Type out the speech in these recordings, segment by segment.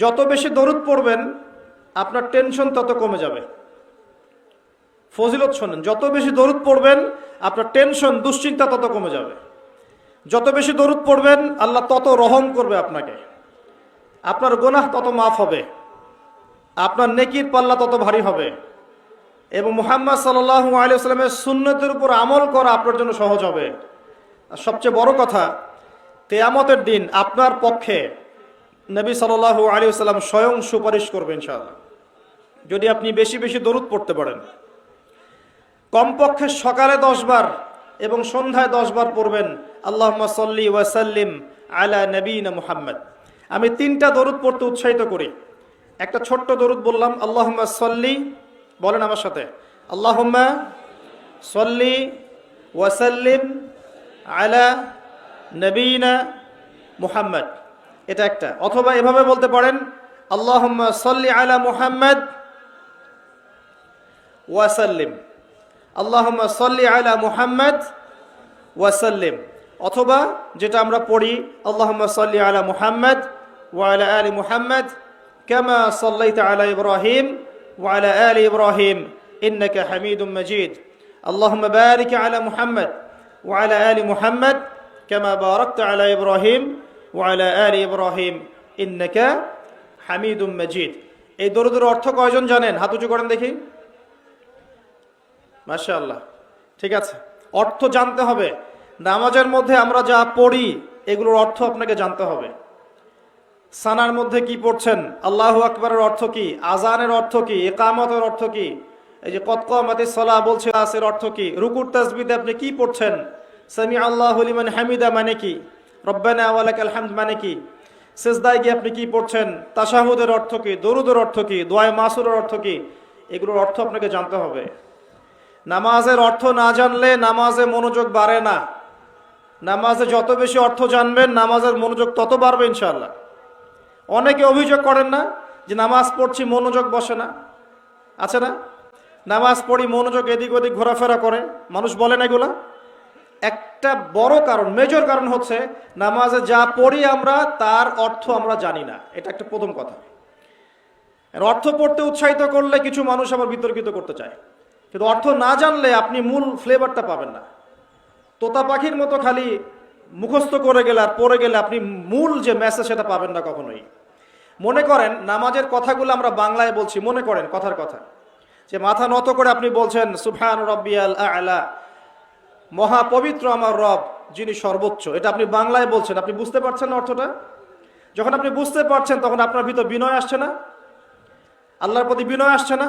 যত বেশি দরুদ পড়বেন আপনার টেনশন তত কমে যাবে। ফজিলত শোনেন, যত বেশি দরুদ পড়বেন আপনার টেনশন দুশ্চিন্তা তত কমে যাবে। যত বেশি দরুদ পড়বেন আল্লাহ তত রহম করবে আপনাকে, আপনার গুনাহ তত মাফ হবে, আপনার নেকির পাল্লা তত ভারী হবে এবং মুহাম্মদ সাল্লাল্লাহু আলাইহি ওয়াসাল্লামের সুন্নতের উপর আমল করা আপনার জন্য সহজ হবে। আর সবচেয়ে বড় কথা, কিয়ামতের দিন আপনার পক্ষে নবী সাল্লাল্লাহু আলাইহি ওয়াসাল্লাম স্বয়ং সুপারিশ করবেন ইনশাআল্লাহ, যদি আপনি বেশি বেশি দরুদ পড়তে পারেন। কমপক্ষে সকালে 10 বার এবং সন্ধ্যায় 10 বার পড়বেন আল্লাহুম্মা সাল্লি ওয়া সাল্লিম আলা নবিয়িনা মুহাম্মদ। আমি 3টা দরুদ পড়তে উৎসাহিত করি। একটা ছোট্ট দরুদ বললাম, আল্লাহুম্মা সাল্লি, বলেন আমার সাথে, আল্লাহুম্মা সাল্লি ওয়া সাল্লিম আলা নবিয়িনা মুহাম্মদ, এটা একটা। অথবা এভাবে বলতে পারেন, আল্লাহুম্মা সাল্লি আলা মুহাম্মদ ওয়া সাল্লিম, আল্লাহুম্মা সাল্লি আলা মুহাম্মদ ওয়া সাল্লিম। অথবা যেটা আমরা পড়ি, আল্লাহুম্মা সাল্লি আলা মুহাম্মদ ওয়া আলা আলি মুহাম্মদ কামা সাল্লাইতা আলা ইব্রাহিম ওয়া আলা আলি ইব্রাহিম ইন্নাকা হামিদুম মাজিদ। আল্লাহুম্মা বারিক আলা মুহাম্মদ ওয়া আলা আলি মুহাম্মদ কামা বারাকতা আলা ইব্রাহিম ওয়া আলা আলি ইব্রাহিম ইন্নাকা হামিদুম মাজিদ। এই দরুদের অর্থ কয়জন জানেন? হাত উঁচু করেন দেখি। মাশাআল্লাহ, ঠিক আছে। অর্থ জানতে হবে। নামাজের মধ্যে আমরা যা পড়ি এগুলোর অর্থ আপনাকে জানতে হবে। সানার মধ্যে কি পড়ছেন, আল্লাহু আকবারের অর্থ কি, আজানের অর্থ কি, ইকামতের অর্থ কি, এই যে কদ কামাতিস সালাহ বলছে এর অর্থ কি, রুকুর তাসবিহতে আপনি কি পড়ছেন, সামি আল্লাহু লিমান হামিদা মানে কি, রব্বানা ওয়া লাকাল হামদ মানে কি, সিজদায় গিয়ে আপনি কি পড়ছেন, তাশাহুদের অর্থ কি, দরুদের অর্থ কি, দোয়ায়ে মাসুরের অর্থ কি, এগুলোর অর্থ আপনাকে জানতে হবে। নামাজের অর্থ না জানলে নামাজে মনোযোগ বাড়ে না। নামাজে যত বেশি অর্থ জানবেন নামাজের মনোযোগ তত বাড়বে ইনশাআল্লাহ। অনেকে অভিযোগ করেন না যে নামাজ পড়ছি মনোযোগ বসে না, আছে না? নামাজ পড়ি মনোযোগ এদিক ওদিক ঘোরাফেরা করে, মানুষ বলেন এগুলা। একটা বড় কারণ, মেজর কারণ হচ্ছে নামাজে যা পড়ি আমরা তার অর্থ আমরা জানি না। এটা একটা প্রথম কথা। অর্থ পড়তে উৎসাহিত করলে কিছু মানুষ আবার বিতর্কিত করতে চায়, কিন্তু অর্থ না জানলে আপনি মূল ফ্লেভারটা পাবেন না। তোতা পাখির মতো খালি মুখস্থ করে গেলে আর পড়ে গেলে আপনি মূল যে মেসেজ সেটা পাবেন না কখনোই। মনে করেন নামাজের কথাগুলো আমরা বাংলায় বলছি, মনে করেন কথার কথা, যে মাথা নত করে আপনি বলছেন সুবহান রাব্বিয়াল আ'লা, মহাপবিত্র আমার রব যিনি সর্বোচ্চ, এটা আপনি বাংলায় বলছেন। আপনি বুঝতে পারছেন না অর্থটা? যখন আপনি বুঝতে পারছেন তখন আপনার ভিতর বিনয় আসছে না? আল্লাহর প্রতি বিনয় আসছে না?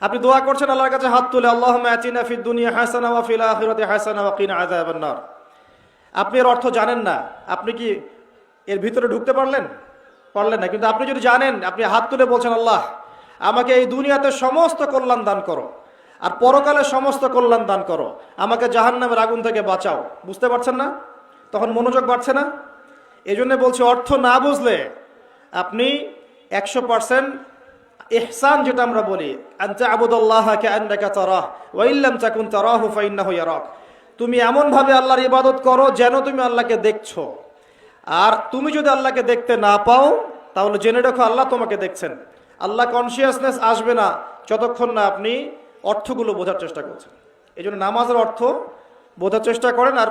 আপনি দোয়া করছেন আল্লাহর কাছে হাত তুলে, আল্লাহুম্মা আতিনা ফিদ দুনিয়া হাসানা ওয়া ফিল আখিরাতি হাসানা ওয়া কিনা আযাবান নার। আপনি এর অর্থ জানেন না, আপনি কি এর ভিতরে ঢুকতে পারলেন? পারলেন না। কিন্তু আপনি যদি জানেন, আপনি হাত তুলে বলছেন, আল্লাহ আমাকে এই দুনিয়াতে সমস্ত কল্যাণ দান করো আর পরকালে সমস্ত কল্যাণ দান করো, আমাকে জাহান্নামের আগুন থেকে বাঁচাও। বুঝতে পারছেন না? তখন মনোযোগ বাড়ছে না? এই জন্য বলছি, অর্থ না বুঝলে আপনি 100% ইহসান যেটা আমরা বলি, আনতা আবুদাল্লাহ কাআন্নাকা তারাহ ওয়া ইল্লাম তাকুন তারাহু ফাইন্নাহু ইয়ারাক, তুমি এমন ভাবে আল্লাহর ইবাদত করো যেন তুমি আল্লাহকে দেখছো। আর তুমি যদি আল্লাহকে দেখতে না পাও তাহলে জেনে রাখো আল্লাহ তোমাকে দেখছেন। আল্লাহ কনসিয়াসনেস আসবে না যতক্ষণ না আপনি অর্থগুলো বোঝার চেষ্টা করছেন। এই জন্য নামাজের অর্থ বোঝার চেষ্টা করেন। আর